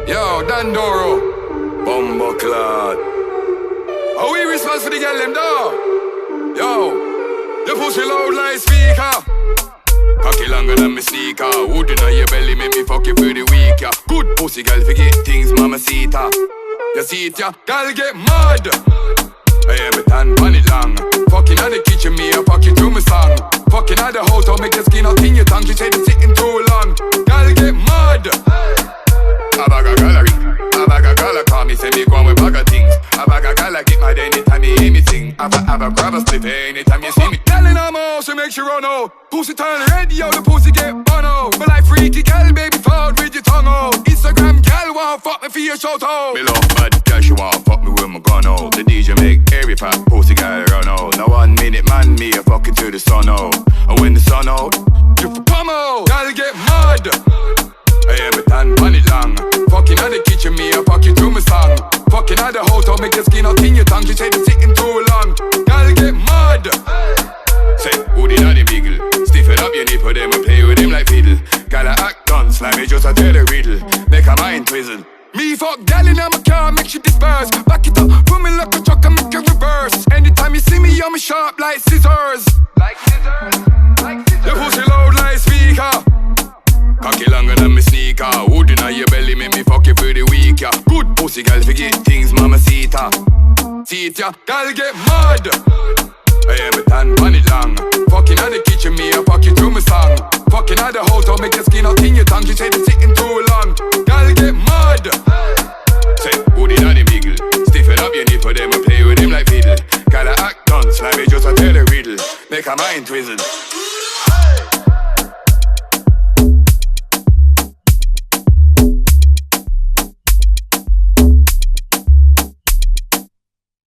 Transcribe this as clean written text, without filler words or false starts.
Yo, Duro, Bumbo Clot. How we response for the girl them though? Yo, your pussy loud like speaker. Cocky longer than me sneaker. Wood in your belly make me fuck you for the week, yeah. Good pussy girl forget things, mamacita. You see it, yeah, girl get mad. I am a tan pan it long. Fucking at the kitchen, me a fuck you to my song. Fucking at the house, I'll make your skin out in your tongue. She said it's sitting too long. Girl get mad. I bag a gallery, I bag a gala call me, say me go on with bag of things. I bag a gala get mad anytime you hear me sing. I have a grab a split anytime you see me. Girl in her mouth, she make you run out. Pussy turn red, yo, the pussy get bun out. But like freaky girl, baby, forward with your tongue out. Instagram girl, want fuck me for your shout out. Me love bad girl, she want fuck me with my gun out. The DJ make every fat pussy girl run out. Now 1 minute man, me a fucking to the sun out. And when the sun out, you for come out. Girl get mad. I am a tan pan it long. Fucking at the kitchen, me a fuck you to my song. Fucking at the house, I'll make your skin out in your tongue. She said it's sitting too long. Girl get mad. Say, who did the wiggle? Stiffen up your nipple, them and play with him like fiddle. Gotta act dance like me just a tell a riddle. Make a mind twizzle. Me fuck gal in my car, make she disperse. Back it up, put me like a truck and make it reverse. Anytime you see me, I'm sharp like scissors. Like scissors, like scissors. Your pussy loud like speaker. Cocky longer than me sneaker. Wood in your belly make me fuck you for the week, yeah. Good pussy girl forget things, mamacita. See it, yeah, girl get mad. I am a tan pan it long. Fucking at the kitchen, me a fuck you to my song. Fucking at the house, I'll make your skin out in your tongue. She said it's sitting too long.